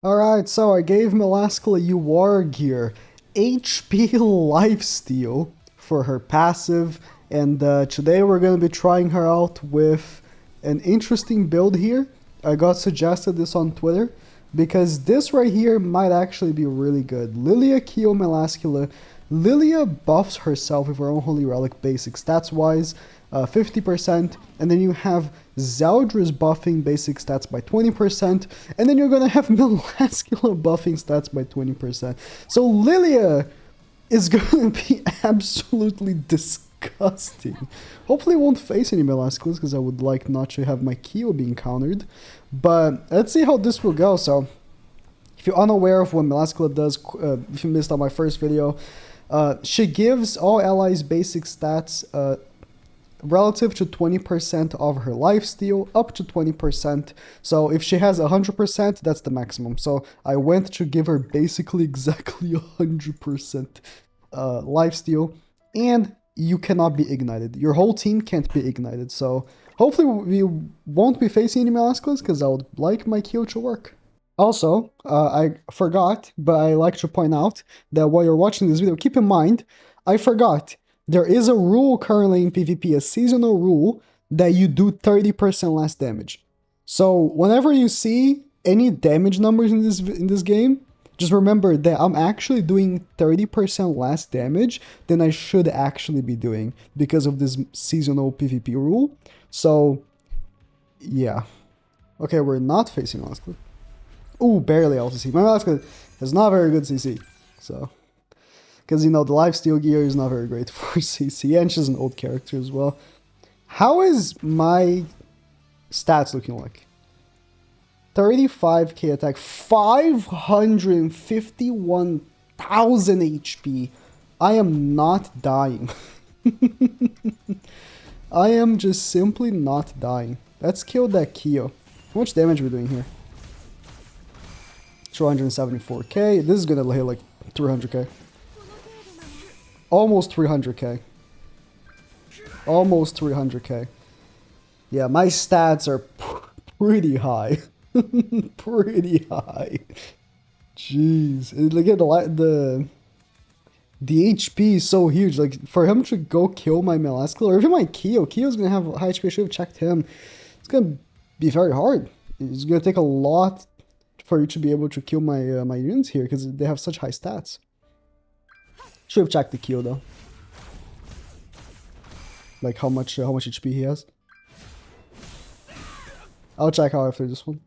Alright, so I gave MELASCULA UR gear, HP lifesteal for her passive, and today we're going to be trying her out with an interesting build here. I got suggested this on Twitter, because this right here might actually be really good. Lilia Kyo MELASCULA. Lilia buffs herself with her own Holy Relic basic stats wise, 50%, and then you have Zeldris buffing basic stats by 20%, and then you're gonna have MELASCULA buffing stats by 20%. So Lilia is gonna be absolutely disgusting. Hopefully I won't face any MELASCULAs, because I would like not to have my Kyo being countered. But let's see how this will go. So if you're unaware of what MELASCULA does, if you missed out my first video, she gives all allies basic stats relative to 20% of her lifesteal, up to 20%. So if she has 100%, that's the maximum. So I went to give her basically exactly 100% lifesteal, and you cannot be ignited. Your whole team can't be ignited. So hopefully we won't be facing any MELASCULAs, because I would like my Kyo to work. Also, I forgot, but I like to point out that while you're watching this video, keep in mind, I forgot, there is a rule currently in PvP, a seasonal rule, that you do 30% less damage. So whenever you see any damage numbers in this game, just remember that I'm actually doing 30% less damage than I should actually be doing because of this seasonal PvP rule. So, yeah. Okay, we're not facing MELASCULA. Ooh, barely LCC. My MELASCULA is not very good CC. So, because, you know, the lifesteal gear is not very great for CC, and she's an old character as well. How is my stats looking like? 35k attack, 551,000 HP. I am not dying. I am just simply not dying. Let's kill that Kyo. How much damage are we doing here? 274k. This is gonna hit like 300k. Almost 300k. Almost 300k. Yeah, my stats are pretty high. Pretty high. Jeez. And again, the HP is so huge. Like, for him to go kill my MELASCULA, or even my Kyo's gonna have high HP. I should have checked him. It's gonna be very hard. It's gonna take a lot for you to be able to kill my my units here, because they have such high stats. Should have checked the Kyo though. Like how much HP he has. I'll check out after this one.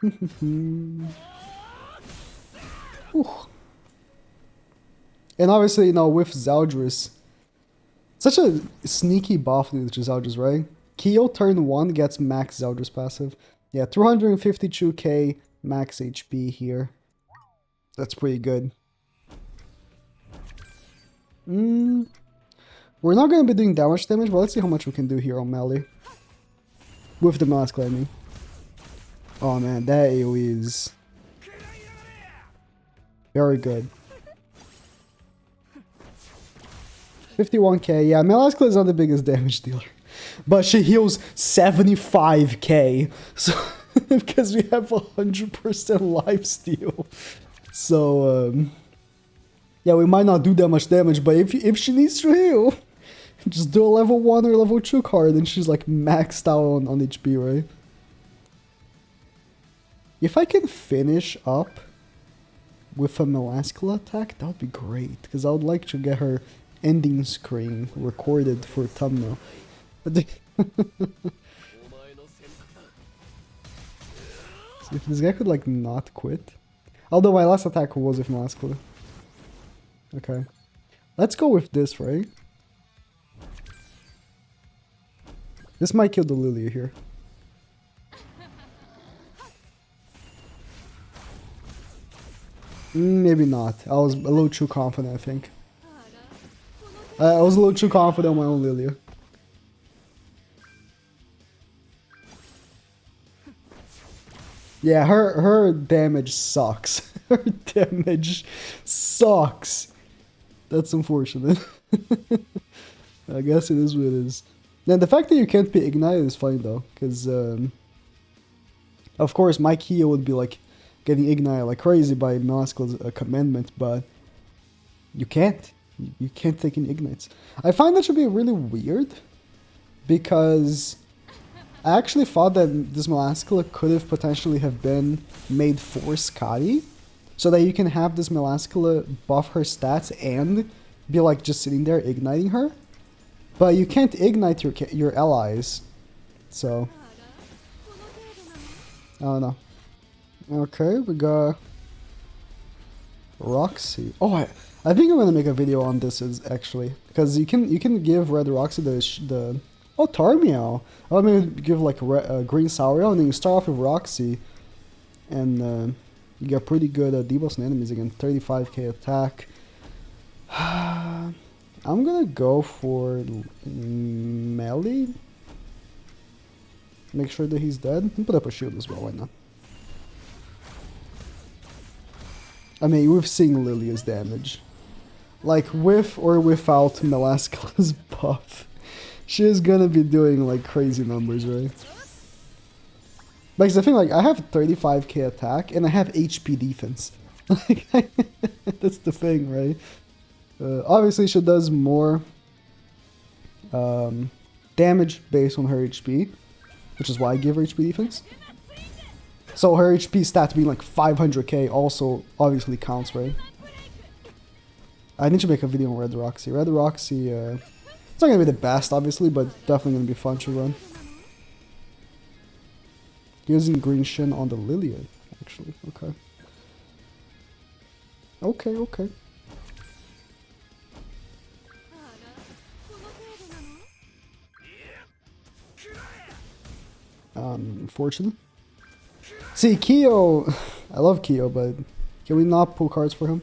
And obviously, you know, with Zeldris, such a sneaky buff with Zeldris, right? Kyo turn 1 gets max Zeldris passive. Yeah, 352k max HP here. That's pretty good. We're not going to be doing that much damage, but let's see how much we can do here on melee. With the MELASCULA, I mean. Oh man, that AoE is very good. 51k, yeah, MELASCULA is not the biggest damage dealer. But she heals 75k, so because we have 100% lifesteal. So, yeah, we might not do that much damage, but if she needs to heal, just do a level 1 or level 2 card, and she's like maxed out on HP, right? If I can finish up with a MELASCULA attack, that would be great, because I would like to get her ending screen recorded for thumbnail. But if this guy could like not quit. Although my last attack was with MELASCULA. Okay. Let's go with this, right? This might kill the Lilia here. Maybe not. I was a little too confident, I think. I was a little too confident on my own Lilia. Yeah, her damage sucks. Her damage sucks. That's unfortunate. I guess it is what it is. Now, the fact that you can't be ignited is fine though, because I Of course, my Kia would be like getting ignited like crazy by Melascula's commandment, but you can't. You can't take any ignites. I find that should be really weird because I actually thought that this Melascula could have potentially have been made for Scotty, so that you can have this Melascula buff her stats and be like just sitting there igniting her. But you can't ignite your allies, so I don't know. Okay, we got Roxy. Oh, I think I'm gonna make a video on this actually, because you can give Red Roxy the oh, Tarmiel. I'm gonna give like a green Sauriel, and then you start off with Roxy, and you get pretty good debuffs on enemies again. 35k attack. I'm gonna go for melee. Make sure that he's dead. And put up a shield as well, why not? I mean, we've seen Lilia's damage. Like, with or without Melascula's buff, she is gonna be doing, like, crazy numbers, right? Like, the thing, like, I have 35k attack, and I have HP defense. Like, that's the thing, right? Obviously, she does more damage based on her HP, which is why I give her HP defense. So her HP stat being like 500k also obviously counts, right? I need to make a video on Red Roxy. Red Roxy, it's not gonna be the best, obviously, but definitely gonna be fun to run. Using Green Shin on the Lilia, actually. Okay. Okay, okay. Unfortunately. See, Kyo, I love Kyo, but can we not pull cards for him?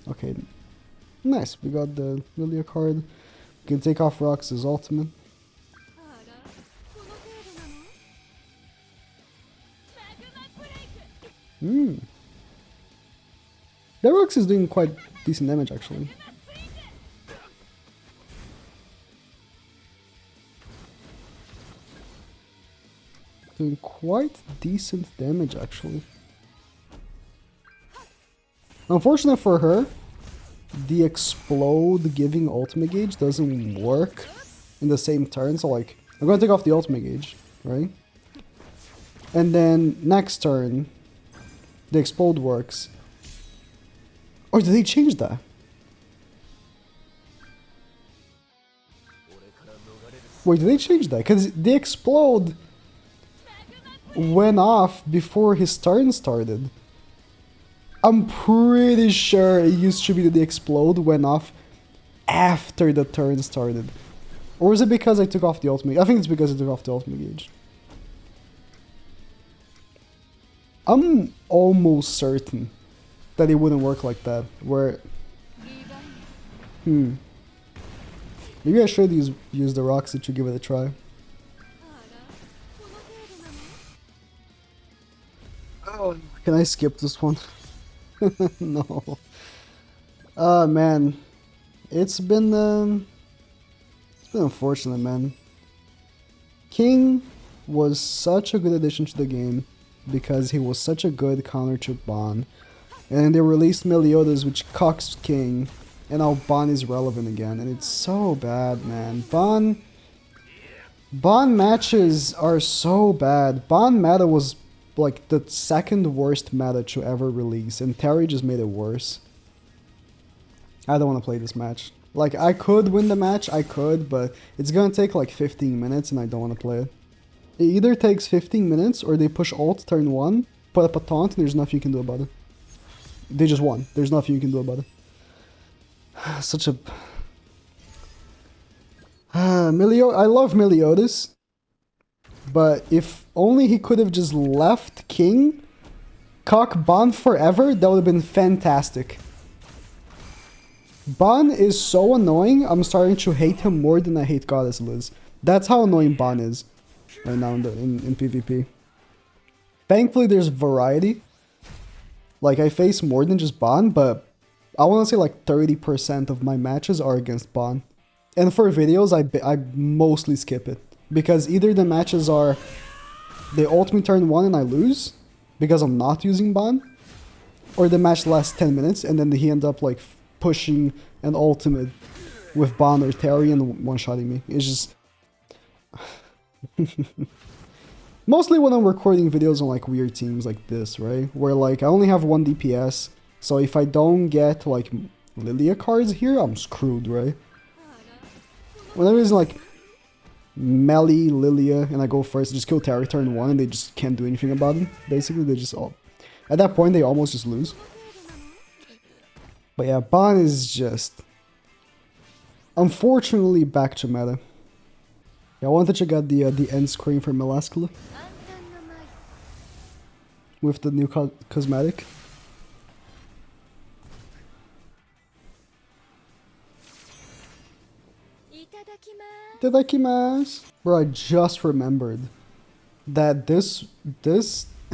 Okay, nice. We got the Lilia card. We can take off Rox's ultimate. That Rox is doing quite decent damage, actually. Doing quite decent damage, actually. Unfortunate for her, the explode giving ultimate gauge doesn't work in the same turn. So like, I'm gonna take off the ultimate gauge, right? And then next turn, the explode works. Or did they change that? Wait, did they change that? Because the explode went off before his turn started. I'm pretty sure it used to be that the explode went off after the turn started. Or is it because I took off the ultimate? I think it's because I took off the ultimate gauge. I'm almost certain that it wouldn't work like that. Where... Maybe I should use the Roxy to give it a try. Oh, can I skip this one? No. Man. It's been unfortunate, man. King was such a good addition to the game because he was such a good counter to Bon. And they released Meliodas, which cocks King, and now Bon is relevant again, and it's so bad, man. Bon matches are so bad. Bon meta was like the second worst meta to ever release, and Terry just made it worse. I don't want to play this match. Like, I could win the match, I could, but it's gonna take like 15 minutes and I don't want to play it. It either takes 15 minutes or they push ult turn 1, put up a taunt, and there's nothing you can do about it. They just won. There's nothing you can do about it. Such a... I love Meliodas, but if only he could have just left King, cock Bon forever, that would have been fantastic. Bon is so annoying, I'm starting to hate him more than I hate Goddess Liz. That's how annoying Bon is right now in PvP. Thankfully, there's variety. Like, I face more than just Bon, but I want to say like 30% of my matches are against Bon. And for videos, I mostly skip it. Because either the matches are they ult me turn 1 and I lose because I'm not using Ban, or the match lasts 10 minutes and then he ends up like pushing an ultimate with Ban or Terry and one-shotting me. It's just... Mostly when I'm recording videos on like weird teams like this, right? Where like I only have 1 DPS, so if I don't get like Lilia cards here, I'm screwed, right? When I'm using like Melee, Lilia, and I go first, I just kill Terry turn 1 and they just can't do anything about it. Basically, they just all... At that point, they almost just lose. But yeah, Ban is just... Unfortunately, back to meta. Yeah, I wanted to check out the end screen for MELASCULA. With the new cosmetic. Itadakimasu. Bro, I just remembered that this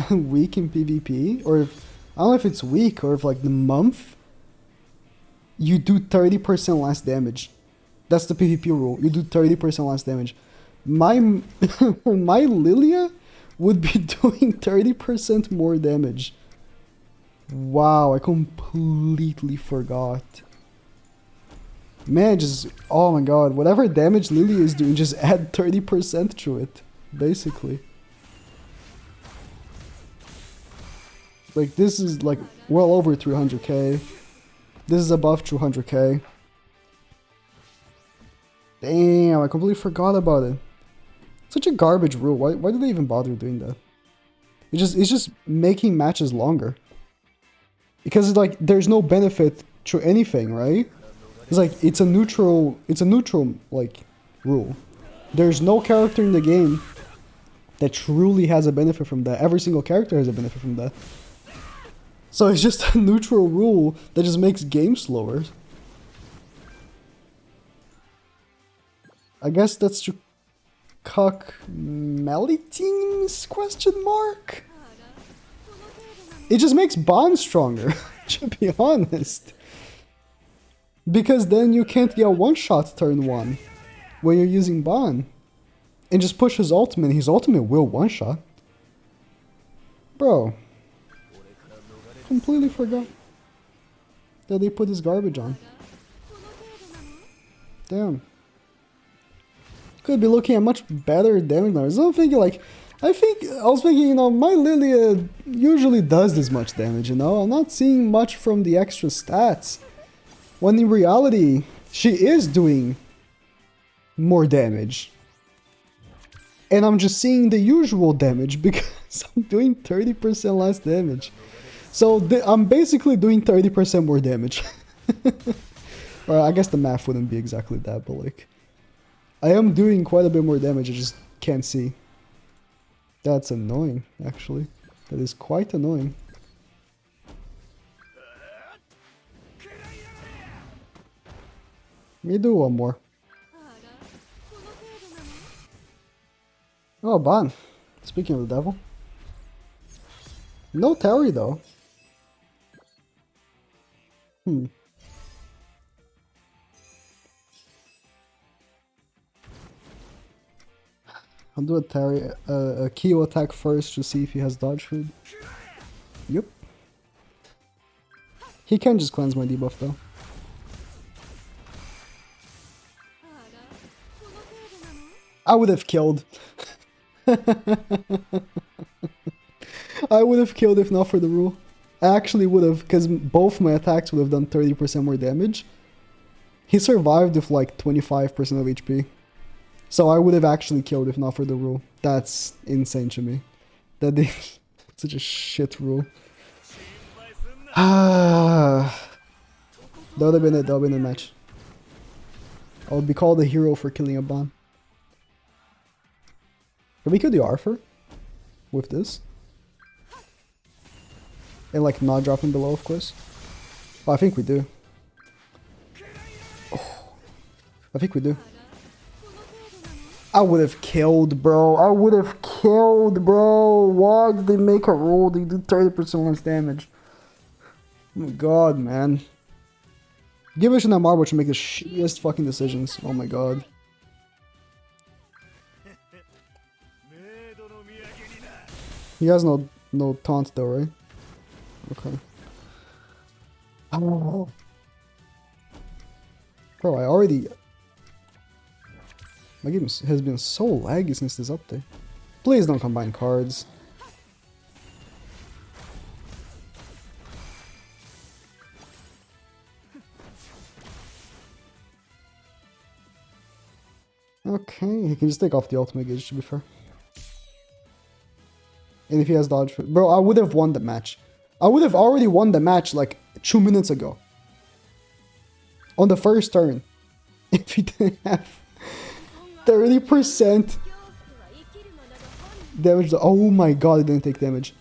week in PvP, or if, I don't know if it's week or if like the month, you do 30% less damage. That's the PvP rule. You do 30% less damage. My my Lilia would be doing 30% more damage. Wow, I completely forgot. Man, just, oh my god, whatever damage Lilia is doing, just add 30% to it, basically. Like, this is like well over 300k. This is above 200k. Damn, I completely forgot about it. Such a garbage rule. Why do they even bother doing that? It's just making matches longer. Because it's like there's no benefit to anything, right? It's like it's a neutral like rule. There's no character in the game that truly has a benefit from that. Every single character has a benefit from that. So it's just a neutral rule that just makes games slower. I guess that's to cuck melee teams, question mark? It just makes Ban stronger, to be honest. Because then you can't get one-shot turn 1 when you're using Ban. And just push his ultimate, his ultimate will one-shot. Bro. Completely forgot that they put this garbage on. Damn. Could be looking at much better damage numbers. I'm thinking like, I was thinking, you know, my Lilia usually does this much damage, you know? I'm not seeing much from the extra stats. When in reality, she is doing more damage. And I'm just seeing the usual damage because I'm doing 30% less damage. So I'm basically doing 30% more damage. Or I guess the math wouldn't be exactly that, but like... I am doing quite a bit more damage, I just can't see. That's annoying, actually. That is quite annoying. Let me do one more. Oh, Ban. Speaking of the devil. No Terry, though. I'll do a Terry, a Kyo attack first to see if he has dodge food. Yep. He can just cleanse my debuff though. I would have killed. I would have killed if not for the rule. I actually would have, because both my attacks would have done 30% more damage. He survived with like 25% of HP. So I would have actually killed if not for the rule. That's insane to me. That is such a shit rule. That would have been it. That would have been the match. I would be called a hero for killing a Ban. Can we kill the Arthur with this? And like not dropping below, of course. Oh, I think we do. Oh, I think we do. I would have killed, bro. I would have killed, bro. Why did they make a rule? They do 30% less damage. Oh my god, man. Give it to that Marble to make the shittiest fucking decisions. Oh my god. He has no taunt though, right? Okay. Oh. Bro, I already... My game has been so laggy since this update. Please don't combine cards. Okay, he can just take off the ultimate gauge, to be fair. And if he has dodge... Bro, I would have won the match. I would have already won the match like 2 minutes ago. On the first turn. If he didn't have 30% damage. Oh my god, he didn't take damage.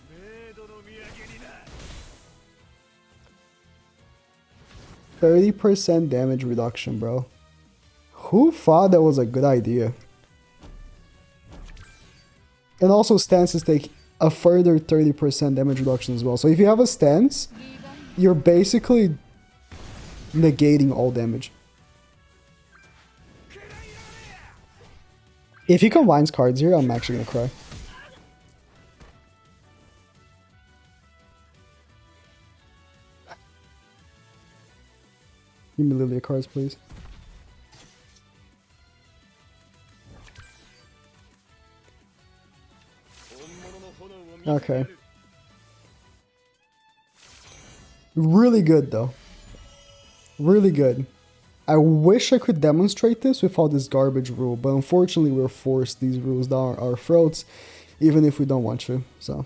%30 damage reduction, bro. Who thought that was a good idea? And also stances take a further 30% damage reduction as well. So if you have a stance, you're basically negating all damage. If he combines cards here, I'm actually gonna cry. Give me Lilia cards, please. Okay. Really good, though. Really good. I wish I could demonstrate this without this garbage rule, but unfortunately we're forced these rules down our throats, even if we don't want to, so...